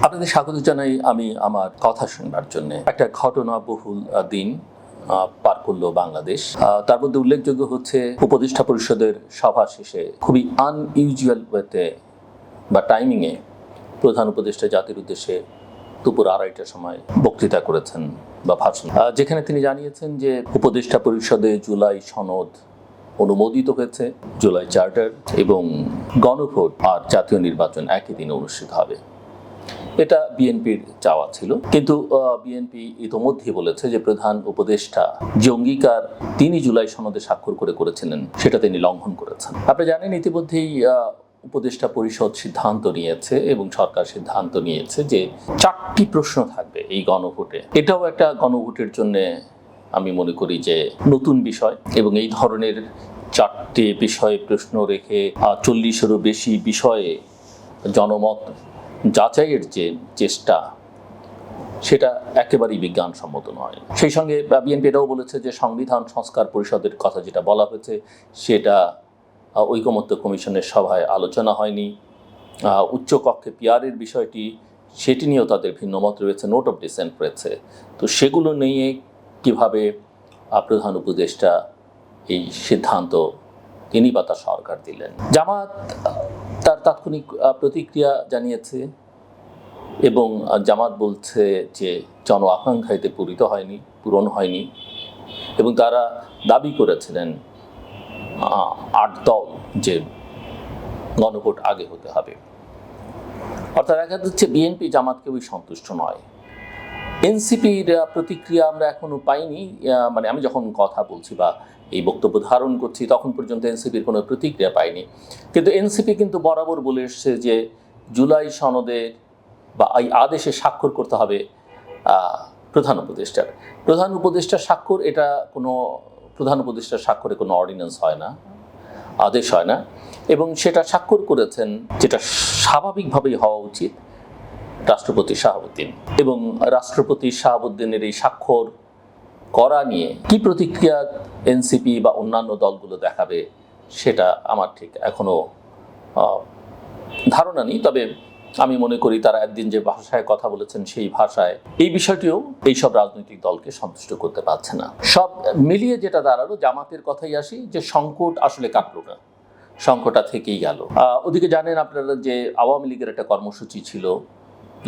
আপনাদের স্বাগত জানাই আমি আমার কথা শুনবার জন্য। একটা ঘটনাবহুল দিন পার করলো বাংলাদেশ। তার মধ্যে উল্লেখযোগ্য হচ্ছে উপদেষ্টা পরিষদের সভা শেষে খুবই আনইউজুয়াল ওয়েতে বা টাইমিংয়ে প্রধান উপদেষ্টা জাতির উদ্দেশ্যে দুপুর 2:30টার সময় বক্তৃতা করেছেন বা ভাষণ, যেখানে তিনি জানিয়েছেন যে উপদেষ্টা পরিষদে জুলাই সনদ অনুমোদিত হয়েছে, জুলাই চার্টার এবং গণভোট আর জাতীয় নির্বাচন একই দিনে অনুষ্ঠিত হবে। এটা বিএনপির চাওয়া ছিল, কিন্তু বিএনপি ইতোমধ্যেই বলেছে যে প্রধান উপদেষ্টা যে অঙ্গীকার তিনি জুলাই সনদে স্বাক্ষর করেছিলেন সেটা তিনি লঙ্ঘন করেছেন। আপনি জানেন ইতিমধ্যেই উপদেষ্টা পরিষদ সিদ্ধান্ত নিয়েছে এবং সরকার সিদ্ধান্ত নিয়েছে যে 4টি প্রশ্ন থাকবে এই গণভোটে। এটাও একটা গণভোটের জন্য আমি মনে করি যে নতুন বিষয়, এবং এই ধরনের 4টি বিষয়ে প্রশ্ন রেখে 40-এরও বেশি বিষয়ে জনমত যাচাইয়ের যে চেষ্টা, সেটা একেবারেই বিজ্ঞানসম্মত নয়। সেই সঙ্গে বিএনপি এটাও বলেছে যে সংবিধান সংস্কার পরিষদের কথা যেটা বলা হয়েছে সেটা ঐকমত্য কমিশনের সভায় আলোচনা হয়নি। উচ্চকক্ষে পিআরের বিষয়টি, সেটি নিয়েও তাদের ভিন্নমত রয়েছে, নোট অফ ডিসেন্ট রয়েছে। তো সেগুলো নিয়ে কিভাবে প্রধান উপদেষ্টা এই সিদ্ধান্ত তিনি বা তার সরকার দিলেন। জামাত তার তাৎক্ষণিক প্রতিক্রিয়া জানিয়েছে এবং জামাত বলছে যে জন আকাঙ্ক্ষা এতে পূরণ হয়নি এবং তারা দাবি করেছিলেন 8 দল যে গণভোট আগে হতে হবে। অর্থাৎ দেখা যাচ্ছে বিএনপি জামাতকে ওই সন্তুষ্ট নয়। এনসিপির প্রতিক্রিয়া আমরা এখনো পাইনি, মানে আমি যখন কথা বলছি বা এই বক্তব্য ধারণ করছি তখন পর্যন্ত এনসিপির কোনো প্রতিক্রিয়া পাইনি। কিন্তু এনসিপি কিন্তু বরাবর বলে এসছে যে জুলাই সনদে বা এই আদেশে স্বাক্ষর করতে হবে প্রধান উপদেষ্টার স্বাক্ষর। এটা কোনো প্রধান উপদেষ্টার স্বাক্ষরে কোনো অর্ডিন্যান্স হয় না, আদেশ হয় না, এবং সেটা স্বাক্ষর করেছেন যেটা স্বাভাবিকভাবেই হওয়া উচিত রাষ্ট্রপতি শাহাবুদ্দিন। এবং রাষ্ট্রপতি শাহাবুদ্দিনের এই স্বাক্ষর করা নিয়ে কি প্রতিক্রিয়া এনসিপি বা অন্যান্য দলগুলো দেখাবে সেটা আমার ঠিক এখনো ধারণা নেই। তবে আমি মনে করি তারা একদিন যে ভাষায় কথা বলেছেন সেই ভাষায় এই বিষয়টিও এইসব রাজনৈতিক দলকে সন্তুষ্ট করতে পারছে না। সব মিলিয়ে যেটা দাঁড়ালো, জামাতের কথাই আসি, যে সংকট আসলে কাটলো না, সংকটটা থেকেই গেল। ওদিকে জানেন আপনারা যে আওয়ামী লীগের একটা কর্মসূচি ছিল,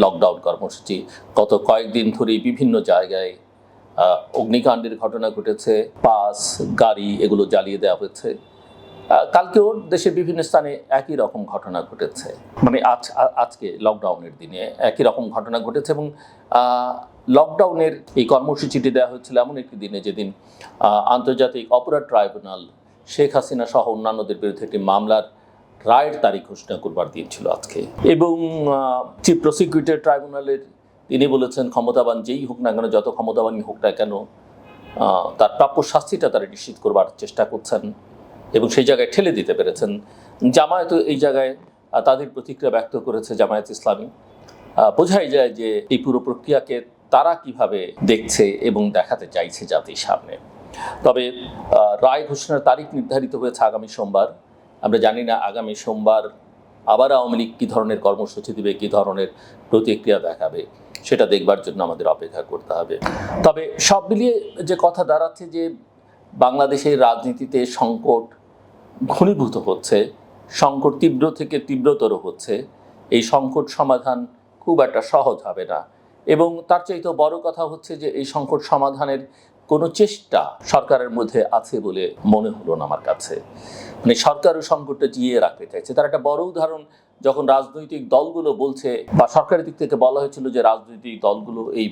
লকডাউন কর্মসূচি। গত কয়েকদিন ধরেই বিভিন্ন জায়গায় অগ্নিকাণ্ডের ঘটনা ঘটেছে, বাস গাড়ি এগুলো জ্বালিয়ে দেওয়া হয়েছে। কালকেও দেশের বিভিন্ন স্থানে একই রকম ঘটনা ঘটেছে, মানে আজকে লকডাউনের দিনে একই রকম ঘটনা ঘটেছে। এবং লকডাউনের এই কর্মসূচিটি দেওয়া হয়েছিল এমন একটি দিনে যেদিন আন্তর্জাতিক অপরাধ ট্রাইব্যুনাল শেখ হাসিনা সহ অন্যান্যদের বিরুদ্ধে একটি মামলার রায়ের তারিখ ঘোষণা করবার দিন ছিল আজকে। এবং চিফ প্রসিকিউটর ট্রাইব্যুনালের তিনি বলেছেন ক্ষমতাবান যেই হোক না কেন, যত ক্ষমতাবানই হোক না কেন, তার প্রাপ্য শাস্তিটা তারা নিশ্চিত করবার চেষ্টা করছেন এবং সেই জায়গায় ঠেলে দিতে পেরেছেন। জামায়াত এই জায়গায় তাদের প্রতিক্রিয়া ব্যক্ত করেছে জামায়াত ইসলামী। বোঝাই যায় যে এই পুরো প্রক্রিয়াকে তারা কিভাবে দেখছে এবং দেখাতে চাইছে জাতির সামনে। তবে রায় ঘোষণার তারিখ নির্ধারিত হয়েছে আগামী সোমবার। আমরা জানি না আগামী সোমবার আবার আওয়ামী লীগ কী ধরনের কর্মসূচি দেবে, কী ধরনের প্রতিক্রিয়া দেখাবে, সেটা দেখবার জন্য আমাদের অপেক্ষা করতে হবে। তবে সব মিলিয়ে যে কথা দাঁড়াচ্ছে যে বাংলাদেশের রাজনীতিতে সংকট ঘনীভূত হচ্ছে, সংকট তীব্র থেকে তীব্রতর হচ্ছে। এই সংকট সমাধান খুব একটা সহজ হবে না, এবং তার চাইতেও বড় কথা হচ্ছে যে এই সংকট সমাধানের কোনো চেষ্টা সরকারের মধ্যে আছে বলে মনে হলো না আমার কাছে। মানে সরকারও সংকটটা জিইয়ে রাখতে চাইছে। তার একটা বড় উদাহরণ যখন রাজনৈতিক দলগুলো বলছে বা সরকারের দিক থেকে বলা হয়েছিল যে রাজনৈতিক দলগুলো এই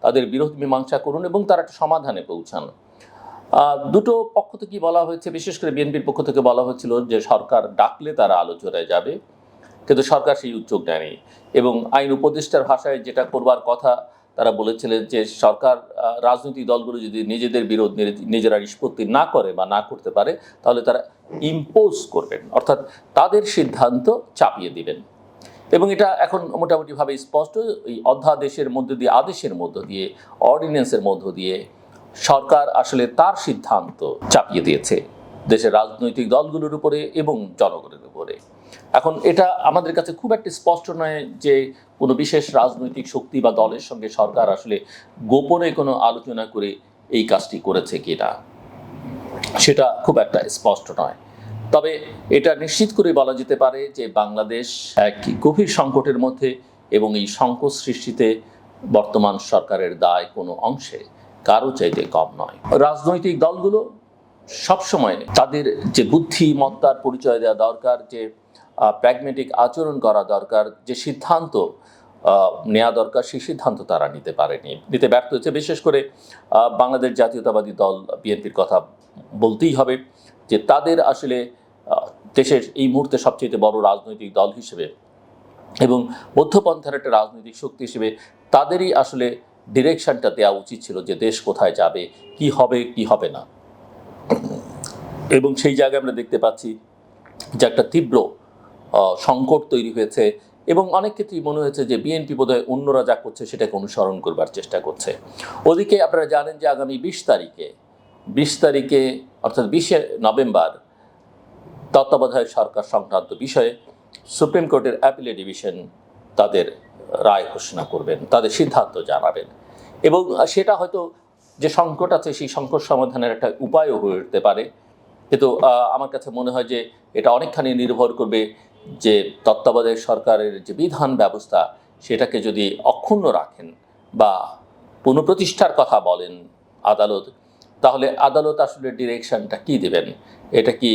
তাদের বিরোধ মীমাংসা করুন এবং তারা একটা সমাধানে পৌঁছান। দুটো পক্ষ থেকে বলা হয়েছে, বিশেষ করে বিএনপির পক্ষ থেকে বলা হয়েছিল যে সরকার ডাকলে তারা আলোচনায় যাবে, কিন্তু সরকার সেই উদ্যোগ নেয়নি। এবং আইন উপদেষ্টার ভাষায় যেটা করবার কথা তারা বলেছিলেন যে সরকার রাজনৈতিক দলগুলো যদি নিজেদের বিরোধ নিজেরা নিষ্পত্তি না করে বা না করতে পারে তাহলে তারা ইম্পোজ করবেন, অর্থাৎ তাদের সিদ্ধান্ত চাপিয়ে দিবেন। এবং এটা এখন মোটামুটিভাবে স্পষ্ট। এই অধ্যাদেশের মধ্য দিয়ে, আদেশের মধ্য দিয়ে, অর্ডিন্যান্সের মধ্য দিয়ে সরকার আসলে তার সিদ্ধান্ত চাপিয়ে দিয়েছে দেশের রাজনৈতিক দলগুলোর উপরে এবং জনগণের উপরে। এখন এটা আমাদের কাছে খুব একটা স্পষ্ট নয় যে কোনো বিশেষ রাজনৈতিক শক্তি বা দলের সঙ্গে সরকার আসলে গোপনে কোনো আলোচনা করে এই কাজটি করেছে কিনা, সেটা খুব একটা স্পষ্ট নয়। তবে এটা নিশ্চিত করে বলা যেতে পারে যে বাংলাদেশ এক গভীর সংকটের মধ্যে, এবং এই সংকট সৃষ্টিতে বর্তমান সরকারের দায় কোনো অংশে কারো চাইতে কম নয়। রাজনৈতিক দলগুলো সবসময় তাদের যে বুদ্ধিমত্তার পরিচয় দেওয়া দরকার, যে প্র্যাগমেটিক আচরণ করা দরকার, যে সিদ্ধান্ত নেওয়া দরকার, সেই সিদ্ধান্ত তারা নিতে ব্যর্থ হয়েছে। বিশেষ করে বাংলাদেশ জাতীয়তাবাদী দল বিএনপির কথা বলতেই হবে, যে তাদের আসলে দেশের এই মুহূর্তে সবচেয়ে বড় রাজনৈতিক দল হিসেবে এবং মধ্যপন্থার একটা রাজনৈতিক শক্তি হিসেবে তাদেরই আসলে ডিরেকশনটা দেওয়া উচিত ছিল, যে দেশ কোথায় যাবে, কি হবে কি হবে না। এবং সেই জায়গায় আমরা দেখতে পাচ্ছি যে একটা তীব্র সংকট তৈরি হয়েছে, এবং অনেক ক্ষেত্রেই মনে হয়েছে যে বিএনপি বোধহয় অন্যরা যা করছে সেটাকে অনুসরণ করবার চেষ্টা করছে। ওদিকে আপনারা জানেন যে আগামী 20 তারিখে অর্থাৎ 20 নভেম্বর তত্ত্বাবধায়ক সরকার সংক্রান্ত বিষয়ে সুপ্রিম কোর্টের অ্যাপিলেট ডিভিশন তাদের রায় ঘোষণা করবেন, তাদের সিদ্ধান্ত জানাবেন, এবং সেটা হয়তো যে সংকট আছে সেই সংকট সমাধানের একটা উপায়ও হয়ে উঠতে পারে। কিন্তু আমার কাছে মনে হয় যে এটা অনেকখানি নির্ভর করবে যে তত্ত্বাবধায়ক সরকারের যে বিধান ব্যবস্থা সেটাকে যদি অক্ষুণ্ণ রাখেন বা পুনঃপ্রতিষ্ঠার কথা বলেন আদালত, তাহলে আদালত আসলে ডিরেকশনটা কি দেবেন। এটা কি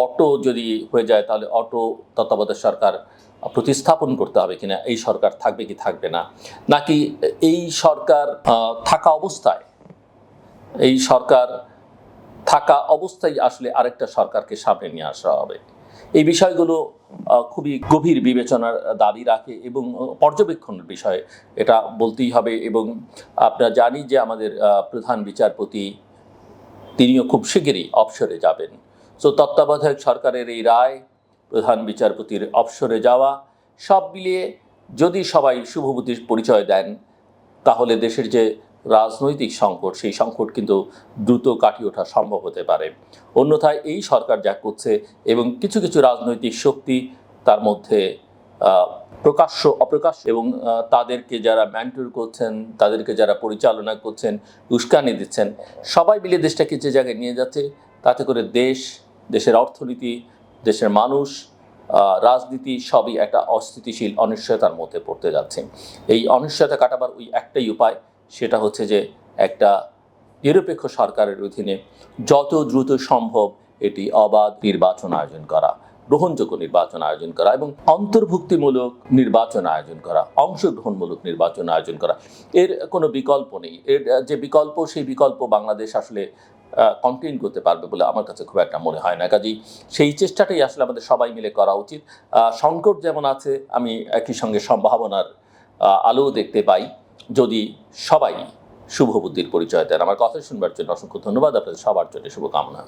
অটো যদি হয়ে যায় তাহলে অটো তত্ত্বাবধায়ক সরকার প্রতিস্থাপন করতে হবে কিনা, এই সরকার থাকবে কি থাকবে না, নাকি এই সরকার থাকা অবস্থায় আসলে আরেকটা সরকারকে সামনে নিয়ে আসা হবে। এই বিষয়গুলো খুবই গভীর বিবেচনার দাবি রাখে এবং পর্যবেক্ষণের বিষয়, এটা বলতেই হবে। এবং আপনারা জানি যে আমাদের প্রধান বিচারপতি তিনিও খুব শিগগিরই অবসরে যাবেন। সো তত্ত্বাবধায়ক সরকারের এই রায়, প্রধান বিচারপতির অবসরে যাওয়া, সব মিলিয়ে যদি সবাই শুভবুদ্ধির পরিচয় দেন, তাহলে দেশের যে রাজনৈতিক সংকট, সেই সংকট কিন্তু দ্রুত কাটিয়ে ওঠা সম্ভব হতে পারে। অন্যথায় এই সরকার যা করছে, এবং কিছু কিছু রাজনৈতিক শক্তি তার মধ্যে প্রকাশ্য অপ্রকাশ্য, এবং তাদেরকে যারা মেন্টর করছেন, তাদেরকে যারা পরিচালনা করছেন, উস্কানি দিচ্ছেন, সবাই মিলে দেশটাকে যে জায়গায় নিয়ে যাচ্ছে, তাতে করে দেশের অর্থনীতি, দেশের মানুষ, রাজনীতি সবই একটা অস্থিতিশীল অনিশ্চয়তার মধ্যে পড়তে যাচ্ছে। এই অনিশ্চয়তা কাটাবার ওই একটাই উপায়, সেটা হচ্ছে যে একটা নিরপেক্ষ সরকারের অধীনে যত দ্রুত সম্ভব এটি অবাধ নির্বাচন আয়োজন করা, গ্রহণযোগ্য নির্বাচন আয়োজন করা, এবং অন্তর্ভুক্তিমূলক নির্বাচন আয়োজন করা, অংশগ্রহণমূলক নির্বাচন আয়োজন করা। এর কোনো বিকল্প নেই। এর যে বিকল্প, সেই বিকল্প বাংলাদেশ আসলে কন্টেইন করতে পারবে বলে আমার কাছে খুব একটা মনে হয় না। কাজেই সেই চেষ্টাটাই আসলে আমাদের সবাই মিলে করা উচিত। সংকট যেমন আছে, আমি একই সঙ্গে সম্ভাবনার আলো দেখতে পাই, যদি সবাই শুভবুদ্ধির পরিচয় দেন। আমার কথা শুনবার জন্য অসংখ্য ধন্যবাদ। আপনাদের সবার জন্য শুভকামনা।